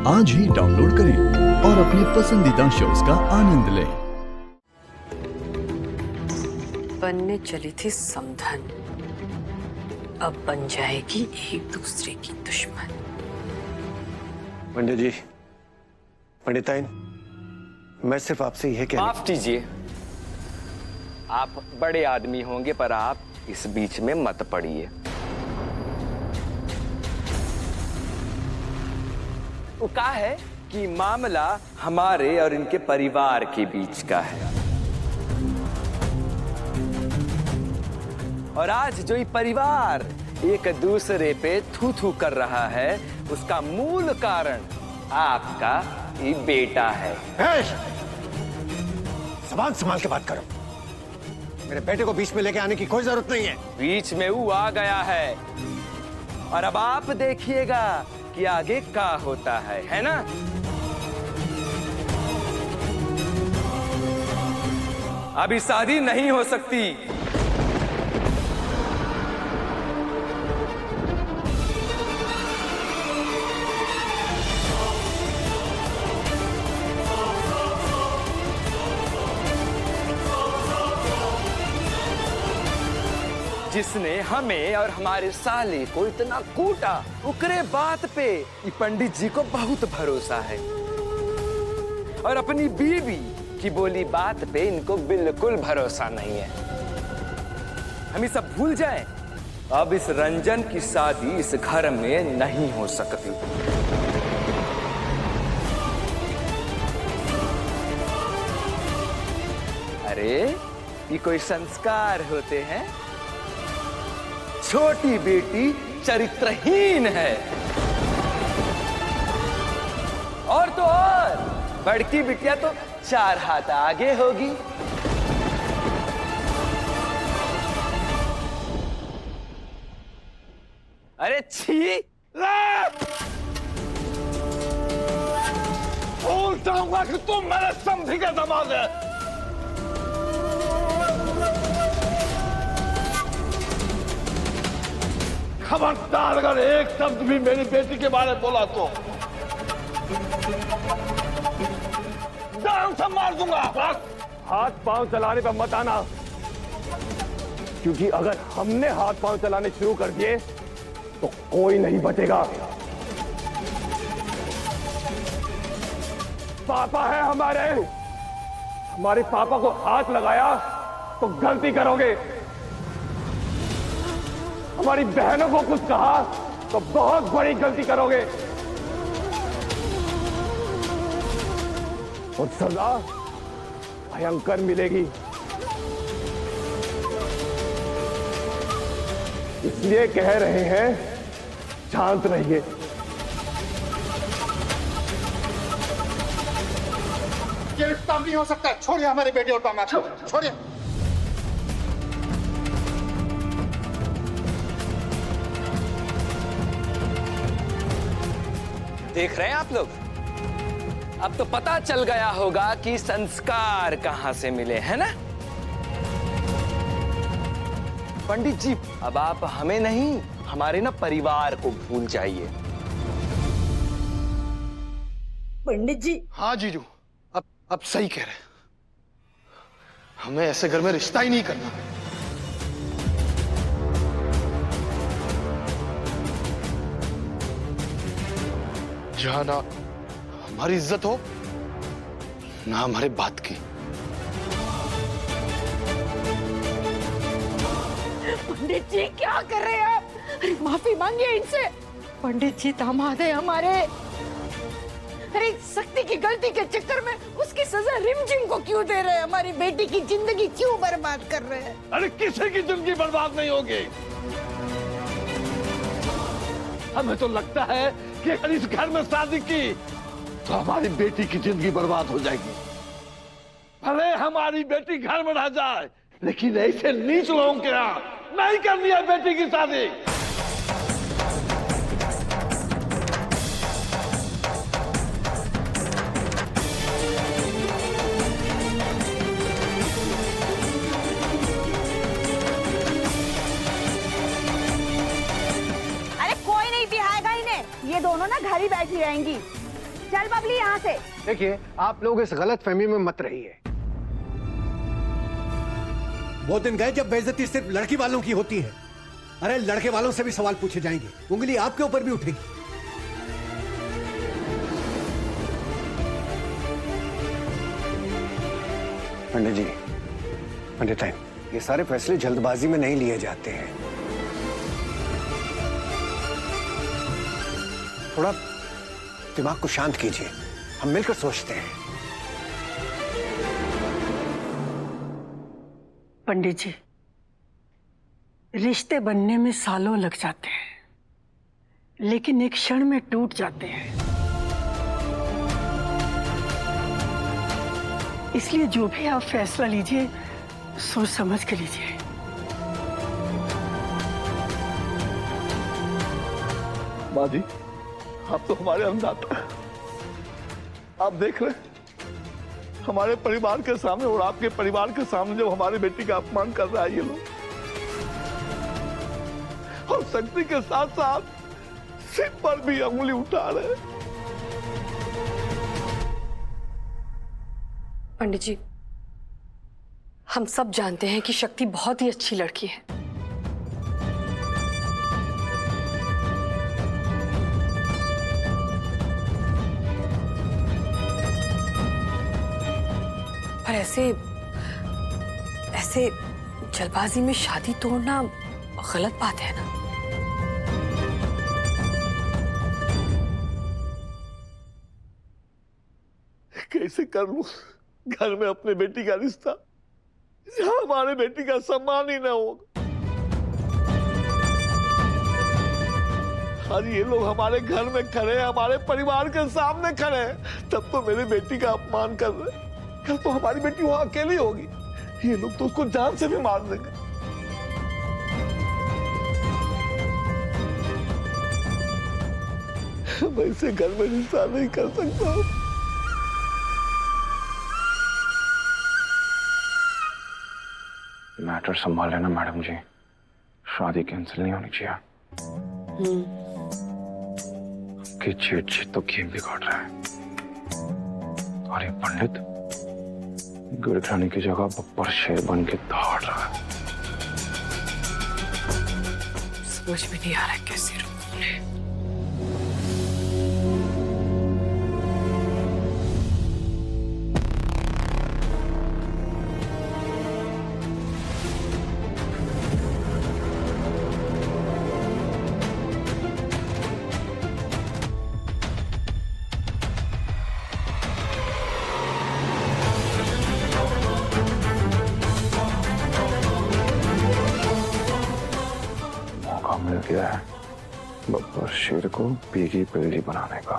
आज ही डाउनलोड करें और अपने पसंदीदा शोज का आनंद लें। बनने चली थी समधन, अब बन जाएगी एक दूसरे की दुश्मन। पंडित जी, पंडिताइन, मैं सिर्फ आपसे यह कहना। माफ कीजिए, आप बड़े आदमी होंगे पर आप इस बीच में मत पड़िए। वो कहा है कि मामला हमारे और इनके परिवार के बीच का है, और आज जो ये परिवार एक दूसरे पे थू थू कर रहा है उसका मूल कारण आपका ये बेटा है। जबान संभाल के बात करो। मेरे बेटे को बीच में लेके आने की कोई जरूरत नहीं है। बीच में वो आ गया है और अब आप देखिएगा कि आगे क्या होता है ना? अभी शादी नहीं हो सकती। जिसने हमें और हमारे साले को इतना कूटा, उकरे बात पे ये पंडित जी को बहुत भरोसा है, और अपनी बीवी की बोली बात पे इनको बिल्कुल भरोसा नहीं है। हम ये सब भूल जाएं। अब इस रंजन की शादी इस घर में नहीं हो सकती। अरे ये कोई संस्कार होते हैं? छोटी बेटी चरित्रहीन है, और तो और बड़की बिटिया तो 4 हाथ आगे होगी। अरे छी! भूल जाऊंगा कि तुम मेरे समधी के दामाद है। खबरदार अगर एक शब्द भी मेरी बेटी के बारे में बोला तो जान से मार दूंगा। हाथ पांव चलाने पर मत आना, क्योंकि अगर हमने हाथ पांव चलाने शुरू कर दिए तो कोई नहीं बचेगा। पापा है हमारे पापा को हाथ लगाया तो गलती करोगे। हमारी बहनों को कुछ कहा तो बहुत बड़ी गलती करोगे, और सजा भयंकर मिलेगी। इसलिए कह रहे हैं शांत रहिए। ये रिश्ता नहीं हो सकता। छोड़िए हमारे बेटे और दामाद को, छोड़िए। देख रहे हैं आप लोग, अब तो पता चल गया होगा कि संस्कार कहां से मिले, है ना? पंडित जी, अब आप हमें नहीं, हमारे ना परिवार को भूल जाइए। पंडित जी। हाँ जीजू, अब सही कह रहे हैं। हमें ऐसे घर में रिश्ता ही नहीं करना। जहां ना हमारी इज्जत हो, ना हमारे बात की। पंडित जी क्या कर रहे हैं आप? अरे माफी मांगिए इनसे। पंडित जी दामाद है हमारे। अरे शक्ति की गलती के चक्कर में उसकी सजा रिमझिम को क्यों दे रहे हैं? हमारी बेटी की जिंदगी क्यों बर्बाद कर रहे हैं? अरे किसी की जिंदगी बर्बाद नहीं होगी। हमें तो लगता है कि अगर इस घर में शादी की तो हमारी बेटी की जिंदगी बर्बाद हो जाएगी। भले हमारी बेटी घर में रह जाए, लेकिन ऐसे नीच लोगों के यहाँ नहीं करनी है बेटी की शादी। ये दोनों ना घर ही बैठी रहेंगी। चल बबली यहाँ से। देखिए, आप लोग इस गलत फहमी में मत रहिए। वो दिन गए जब बेइज्जती सिर्फ लड़की वालों की होती है। अरे लड़के वालों से भी सवाल पूछे जाएंगे, उंगली आपके ऊपर भी उठेगी। पंडित जी, पंडित साहब, ये सारे फैसले जल्दबाजी में नहीं लिए जाते हैं। थोड़ा दिमाग को शांत कीजिए, हम मिलकर सोचते हैं। पंडित जी, रिश्ते बनने में सालों लग जाते हैं, लेकिन एक क्षण में टूट जाते हैं। इसलिए जो भी आप फैसला लीजिए, सोच समझ के लीजिए। माँ जी, आप तो हमारे अन्नदाता हैं। आप देख रहे हैं, हमारे परिवार के सामने और आपके परिवार के सामने जब हमारी बेटी का अपमान कर रहा है ये लोग, और शक्ति के साथ साथ सिर पर भी अंगुली उठा रहे हैं। पंडित जी, हम सब जानते हैं कि शक्ति बहुत ही अच्छी लड़की है, पर ऐसे जल्दबाजी में शादी तोड़ना गलत बात है ना। कैसे कर लूं घर में अपने बेटी का रिश्ता जहां हमारे बेटी का सम्मान ही ना होगा। आज ये लोग हमारे घर में खड़े हैं, हमारे परिवार के सामने खड़े हैं, तब तो मेरी बेटी का अपमान कर रहे हैं। कल तो हमारी बेटी वहां अकेली होगी, ये लोग तो उसको जान से भी मार देंगे। मैं इसे घर में रिश्ता नहीं कर सकता। मैटर संभाल लेना मैडम जी, शादी कैंसिल नहीं होनी चाहिए। कि चीट तो गेम बिगाड़ रहा है, और ये पंडित गिरधानी की जगह बब्बर शेर बन के दौड़ रहा है। समझ में नहीं आ रहा कैसे रोकूं। मिल गया है बब्बर शेर को पीगी पिल्ली बनाने का।